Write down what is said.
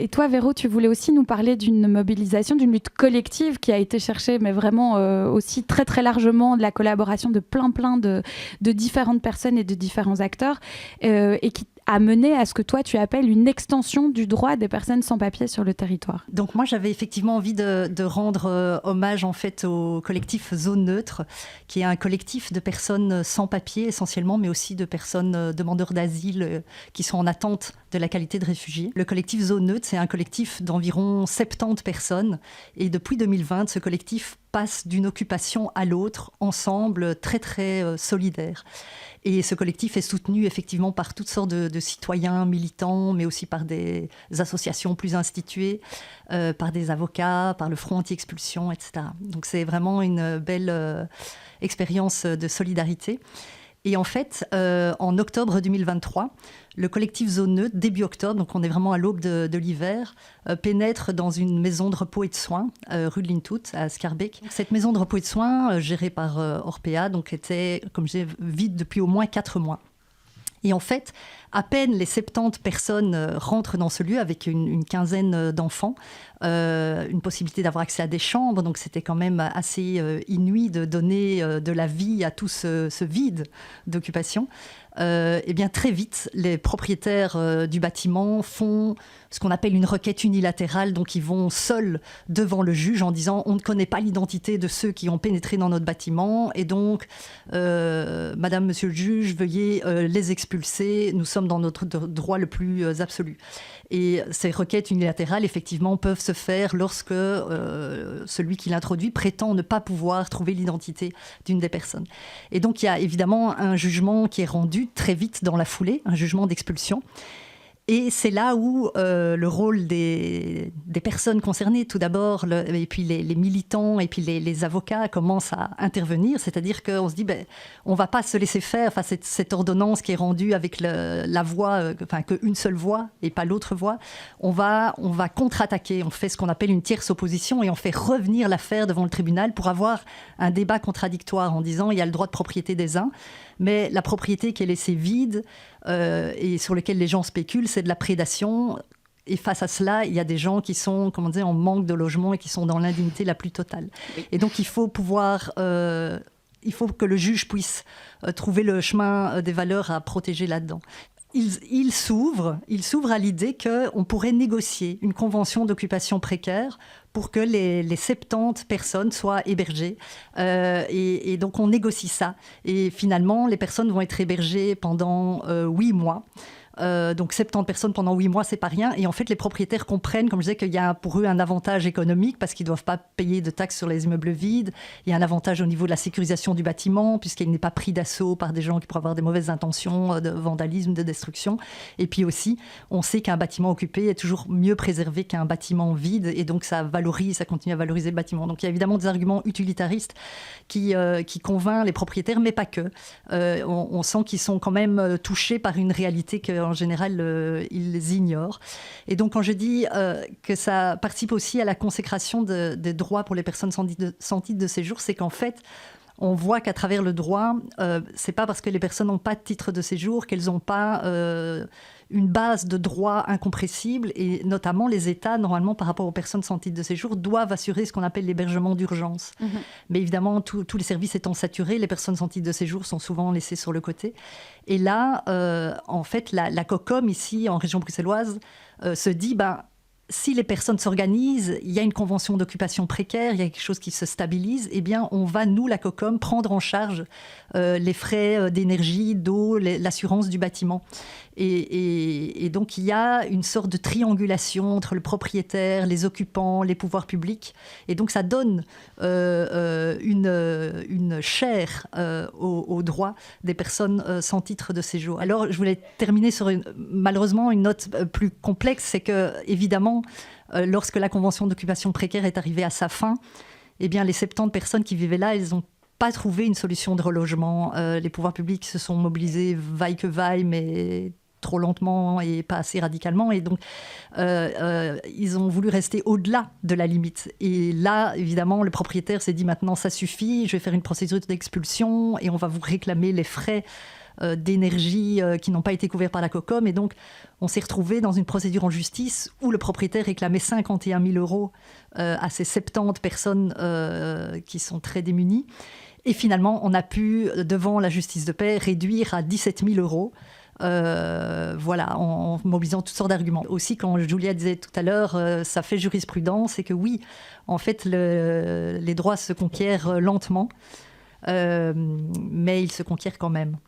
Et toi, Véro, tu voulais aussi nous parler d'une mobilisation, d'une lutte collective qui a été cherchée, mais vraiment aussi très très largement, de la collaboration de plein de différentes personnes et de différents acteurs, et qui a mené à ce que toi tu appelles une extension du droit des personnes sans papier sur le territoire. Donc moi j'avais effectivement envie de rendre hommage en fait au collectif Zone Neutre, qui est un collectif de personnes sans papier essentiellement, mais aussi de personnes demandeurs d'asile qui sont en attente de la qualité de réfugiés. Le collectif Zone Neutre, c'est un collectif d'environ 70 personnes, et depuis 2020, ce collectif passe d'une occupation à l'autre, ensemble, très très solidaires. Et ce collectif est soutenu effectivement par toutes sortes de citoyens militants, mais aussi par des associations plus instituées, par des avocats, par le Front anti-expulsion, etc. Donc c'est vraiment une belle expérience de solidarité. Et en fait, en octobre 2023, le collectif Zone Neutre, début octobre, donc on est vraiment à l'aube de l'hiver, pénètre dans une maison de repos et de soins, rue de Lintout, à Schaerbeek. Cette maison de repos et de soins, gérée par Orpea, donc était, comme je disais, vide depuis au moins 4 mois. Et en fait, à peine les 70 personnes rentrent dans ce lieu avec une quinzaine d'enfants, une possibilité d'avoir accès à des chambres, donc c'était quand même assez inouï de donner de la vie à tout ce vide d'occupation. Et bien très vite, les propriétaires du bâtiment font ce qu'on appelle une requête unilatérale, donc ils vont seuls devant le juge en disant on ne connaît pas l'identité de ceux qui ont pénétré dans notre bâtiment, et donc madame, monsieur le juge, veuillez les expulser, nous sommes dans notre droit le plus absolu. Et ces requêtes unilatérales, effectivement, peuvent se faire lorsque celui qui l'introduit prétend ne pas pouvoir trouver l'identité d'une des personnes. Et donc, il y a évidemment un jugement qui est rendu très vite dans la foulée, un jugement d'expulsion. Et c'est là où le rôle des personnes concernées, tout d'abord, et puis les militants, et puis les avocats commencent à intervenir. C'est-à-dire qu'on se dit, on ne va pas se laisser faire. Enfin, cette ordonnance qui est rendue avec la voix, qu'une seule voix et pas l'autre voix. On va contre-attaquer. On fait ce qu'on appelle une tierce opposition, et on fait revenir l'affaire devant le tribunal pour avoir un débat contradictoire en disant il y a le droit de propriété des uns, mais la propriété qui est laissée vide et sur laquelle les gens spéculent, c'est de la prédation. Et face à cela, il y a des gens qui sont, en manque de logement et qui sont dans l'indignité la plus totale. Oui. Et donc, il faut que le juge puisse trouver le chemin des valeurs à protéger là-dedans. Il s'ouvre à l'idée qu'on pourrait négocier une convention d'occupation précaire pour que les 70 personnes soient hébergées. Et donc, on négocie ça. Et finalement, les personnes vont être hébergées pendant 8 mois. Donc 70 personnes pendant 8 mois, c'est pas rien. Et en fait, les propriétaires comprennent, comme je disais, qu'il y a pour eux un avantage économique parce qu'ils ne doivent pas payer de taxes sur les immeubles vides. Il y a un avantage au niveau de la sécurisation du bâtiment puisqu'il n'est pas pris d'assaut par des gens qui pourraient avoir des mauvaises intentions de vandalisme, de destruction. Et puis aussi, on sait qu'un bâtiment occupé est toujours mieux préservé qu'un bâtiment vide, et donc ça continue à valoriser le bâtiment. Donc il y a évidemment des arguments utilitaristes qui convainquent les propriétaires, mais pas que. On sent qu'ils sont quand même touchés par une réalité qu'en général, ils ignorent. Et donc, quand je dis que ça participe aussi à la consécration des droits pour les personnes sans titre de séjour, c'est qu'en fait, on voit qu'à travers le droit, c'est pas parce que les personnes n'ont pas de titre de séjour qu'elles n'ont pas une base de droits incompressible, et notamment les États, normalement, par rapport aux personnes sans titre de séjour, doivent assurer ce qu'on appelle l'hébergement d'urgence. Mmh. Mais évidemment, tous les services étant saturés, les personnes sans titre de séjour sont souvent laissées sur le côté. Et là, en fait, la COCOM, ici, en région bruxelloise, se dit, si les personnes s'organisent, il y a une convention d'occupation précaire, il y a quelque chose qui se stabilise, eh bien, on va, nous, la COCOM, prendre en charge les frais d'énergie, d'eau, l'assurance du bâtiment. Et donc, il y a une sorte de triangulation entre le propriétaire, les occupants, les pouvoirs publics. Et donc, ça donne une chair aux droits des personnes sans titre de séjour. Alors, je voulais terminer sur malheureusement une note plus complexe, c'est que, évidemment, lorsque la convention d'occupation précaire est arrivée à sa fin, eh bien, les 70 personnes qui vivaient là, elles n'ont pas trouvé une solution de relogement. Les pouvoirs publics se sont mobilisés vaille que vaille, mais trop lentement et pas assez radicalement. Et donc, ils ont voulu rester au-delà de la limite. Et là, évidemment, le propriétaire s'est dit, maintenant, ça suffit, je vais faire une procédure d'expulsion et on va vous réclamer les frais d'énergie qui n'ont pas été couverts par la COCOM. Et donc, on s'est retrouvé dans une procédure en justice où le propriétaire réclamait 51 000 euros à ces 70 personnes qui sont très démunies. Et finalement, on a pu, devant la justice de paix, réduire à 17 000 euros. Voilà, en mobilisant toutes sortes d'arguments. Aussi, quand Julia disait tout à l'heure, ça fait jurisprudence, et que oui, en fait, les droits se conquièrent lentement, mais ils se conquièrent quand même.